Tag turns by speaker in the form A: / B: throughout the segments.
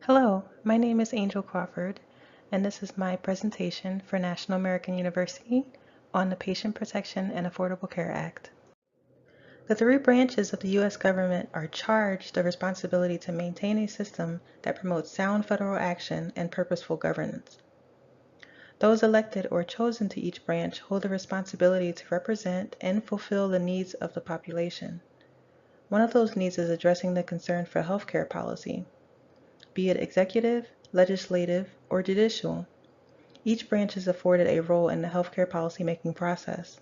A: Hello, my name is Angel Crawford, and this is my presentation for National American University on the Patient Protection and Affordable Care Act. The three branches of the U.S. government are charged the responsibility to maintain a system that promotes sound federal action and purposeful governance. Those elected or chosen to each branch hold the responsibility to represent and fulfill the needs of the population. One of those needs is addressing the concern for healthcare policy. Be it executive, legislative, or judicial, each branch is afforded a role in the healthcare policymaking process.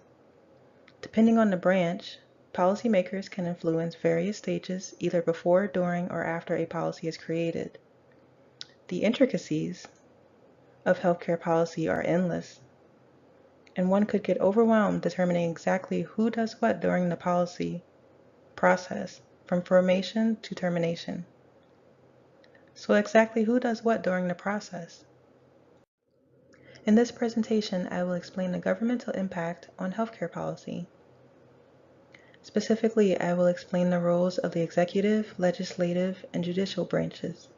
A: Depending on the branch, policymakers can influence various stages either before, during, or after a policy is created. The intricacies of healthcare policy are endless, and one could get overwhelmed determining exactly who does what during the policy process, from formation to termination. So exactly who does what during the process? In this presentation, I will explain the governmental impact on healthcare policy. Specifically, I will explain the roles of the executive, legislative, and judicial branches.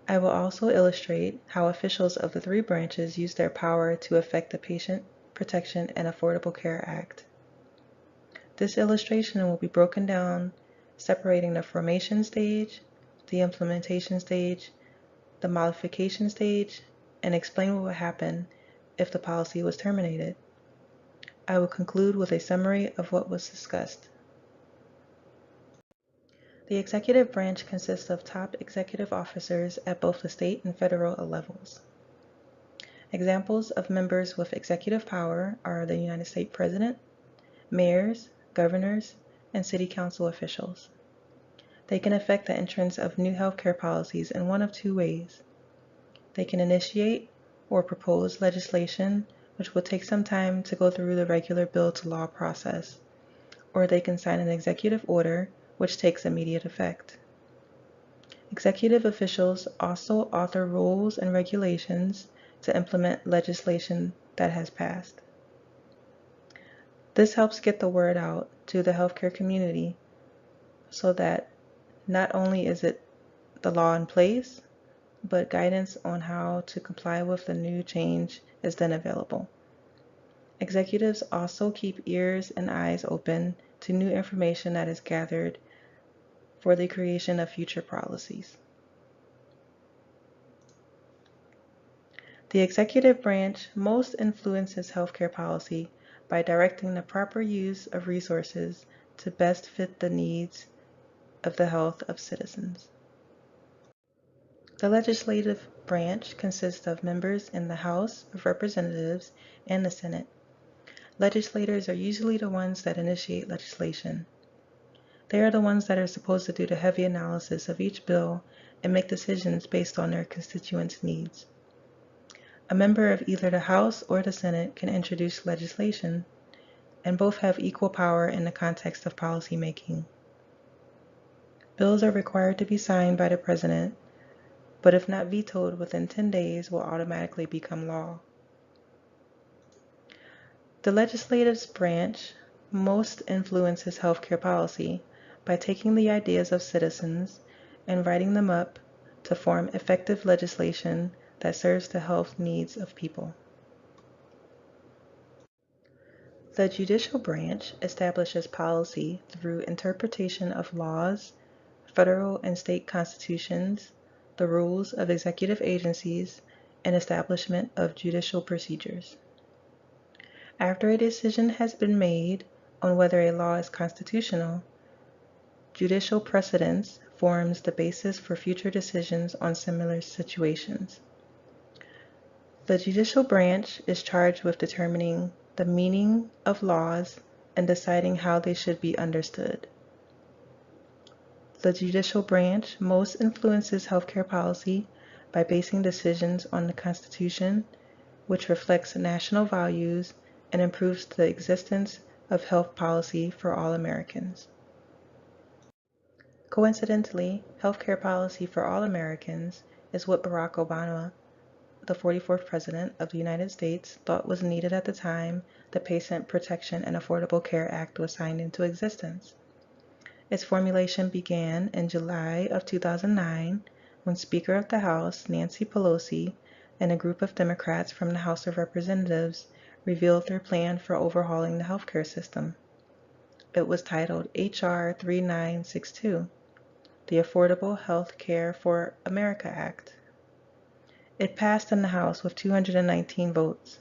A: I will also illustrate how officials of the three branches use their power to affect the Patient Protection and Affordable Care Act. This illustration will be broken down, separating the formation stage, the implementation stage, the modification stage, and explain what would happen if the policy was terminated. I will conclude with a summary of what was discussed. The executive branch consists of top executive officers at both the state and federal levels. Examples of members with executive power are the United States President, mayors, governors, and city council officials. They can affect the entrance of new healthcare policies in one of two ways. They can initiate or propose legislation, which will take some time to go through the regular bill to law process, or they can sign an executive order, which takes immediate effect. Executive officials also author rules and regulations to implement legislation that has passed. This helps get the word out to the healthcare community so that not only is it the law in place, but guidance on how to comply with the new change is then available. Executives also keep ears and eyes open to new information that is gathered for the creation of future policies. The executive branch most influences healthcare policy by directing the proper use of resources to best fit the needs of the health of citizens. The legislative branch consists of members in the House of Representatives and the Senate. Legislators are usually the ones that initiate legislation. They are the ones that are supposed to do the heavy analysis of each bill and make decisions based on their constituents' needs. A member of either the House or the Senate can introduce legislation, and both have equal power in the context of policy making. Bills are required to be signed by the President, but if not vetoed within 10 days, will automatically become law. The legislative branch most influences healthcare policy by taking the ideas of citizens and writing them up to form effective legislation that serves the health needs of people. The judicial branch establishes policy through interpretation of laws, federal and state constitutions, the rules of executive agencies, and establishment of judicial procedures. After a decision has been made on whether a law is constitutional, judicial precedence forms the basis for future decisions on similar situations. The judicial branch is charged with determining the meaning of laws and deciding how they should be understood. The judicial branch most influences healthcare policy by basing decisions on the Constitution, which reflects national values and improves the existence of health policy for all Americans. Coincidentally, healthcare policy for all Americans is what Barack Obama, the 44th President of the United States, thought was needed at the time the Patient Protection and Affordable Care Act was signed into existence. Its formulation began in July of 2009 when Speaker of the House, Nancy Pelosi, and a group of Democrats from the House of Representatives revealed their plan for overhauling the healthcare system. It was titled H.R. 3962, the Affordable Health Care for America Act. It passed in the House with 219 votes.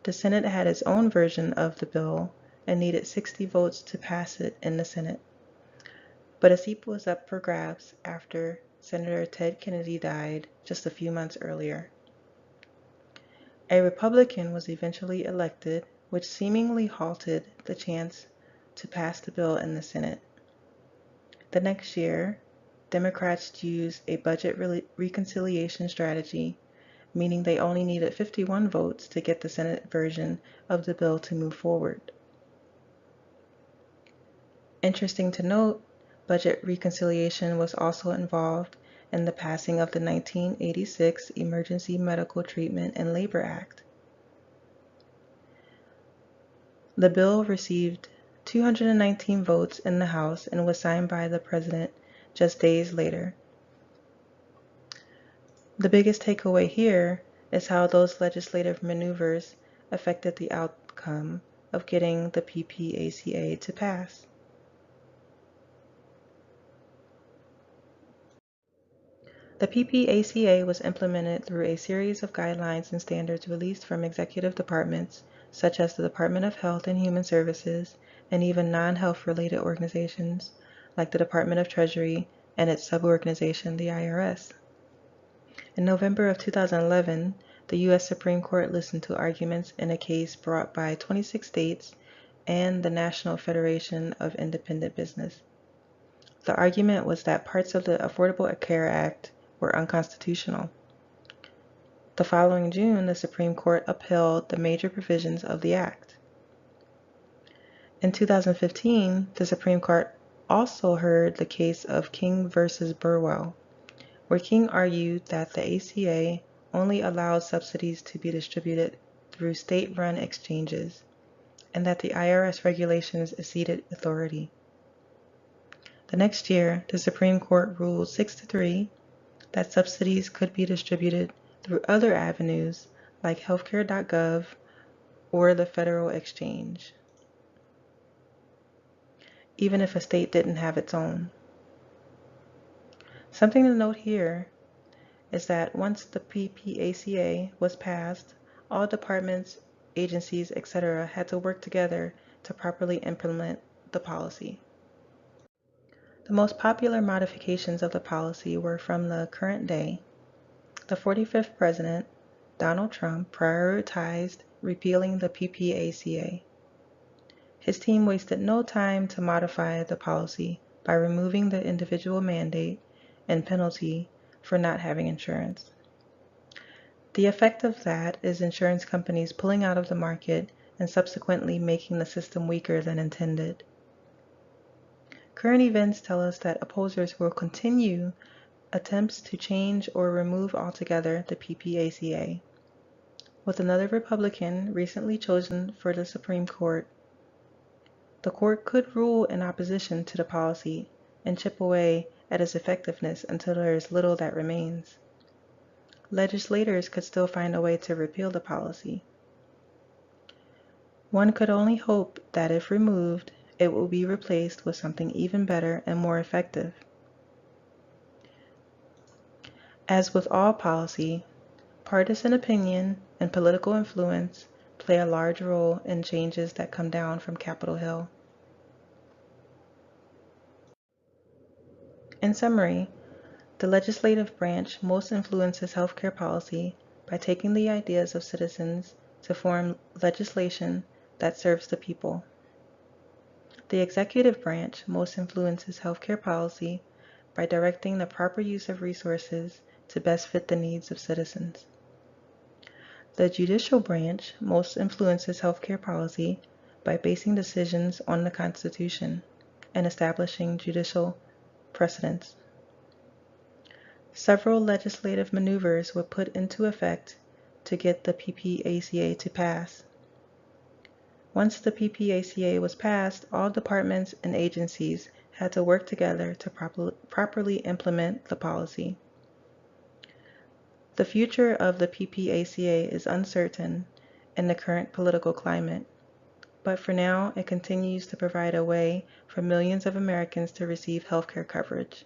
A: The Senate had its own version of the bill and needed 60 votes to pass it in the Senate. But a seat was up for grabs after Senator Ted Kennedy died just a few months earlier. A Republican was eventually elected, which seemingly halted the chance to pass the bill in the Senate. The next year, Democrats used a budget reconciliation strategy, meaning they only needed 51 votes to get the Senate version of the bill to move forward. Interesting to note, budget reconciliation was also involved in the passing of the 1986 Emergency Medical Treatment and Labor Act. The bill received 219 votes in the House and was signed by the President just days later. The biggest takeaway here is how those legislative maneuvers affected the outcome of getting the PPACA to pass. The PPACA was implemented through a series of guidelines and standards released from executive departments, such as the Department of Health and Human Services, and even non-health related organizations, like the Department of Treasury and its suborganization, the IRS. In November of 2011, the U.S. Supreme Court listened to arguments in a case brought by 26 states and the National Federation of Independent Business. The argument was that parts of the Affordable Care Act were unconstitutional. The following June, the Supreme Court upheld the major provisions of the Act. In 2015, the Supreme Court also heard the case of King versus Burwell, where King argued that the ACA only allowed subsidies to be distributed through state-run exchanges, and that the IRS regulations exceeded authority. The next year, the Supreme Court ruled 6-3 that subsidies could be distributed through other avenues like healthcare.gov or the federal exchange, even if a state didn't have its own. Something to note here is that once the PPACA was passed, all departments, agencies, etc. had to work together to properly implement the policy. The most popular modifications of the policy were from the current day. The 45th President, Donald Trump, prioritized repealing the PPACA. His team wasted no time to modify the policy by removing the individual mandate and penalty for not having insurance. The effect of that is insurance companies pulling out of the market and subsequently making the system weaker than intended. Current events tell us that opposers will continue attempts to change or remove altogether the PPACA. With another Republican recently chosen for the Supreme Court, the court could rule in opposition to the policy and chip away at its effectiveness until there is little that remains. Legislators could still find a way to repeal the policy. One could only hope that if removed, it will be replaced with something even better and more effective. As with all policy, partisan opinion and political influence play a large role in changes that come down from Capitol Hill. In summary, the legislative branch most influences healthcare policy by taking the ideas of citizens to form legislation that serves the people. The executive branch most influences healthcare policy by directing the proper use of resources to best fit the needs of citizens. The judicial branch most influences healthcare policy by basing decisions on the Constitution and establishing judicial precedents. Several legislative maneuvers were put into effect to get the PPACA to pass. Once the PPACA was passed, all departments and agencies had to work together to properly implement the policy. The future of the PPACA is uncertain in the current political climate, but for now it continues to provide a way for millions of Americans to receive healthcare coverage.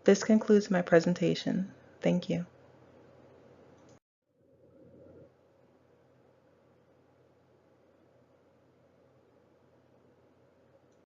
A: This concludes my presentation. Thank you.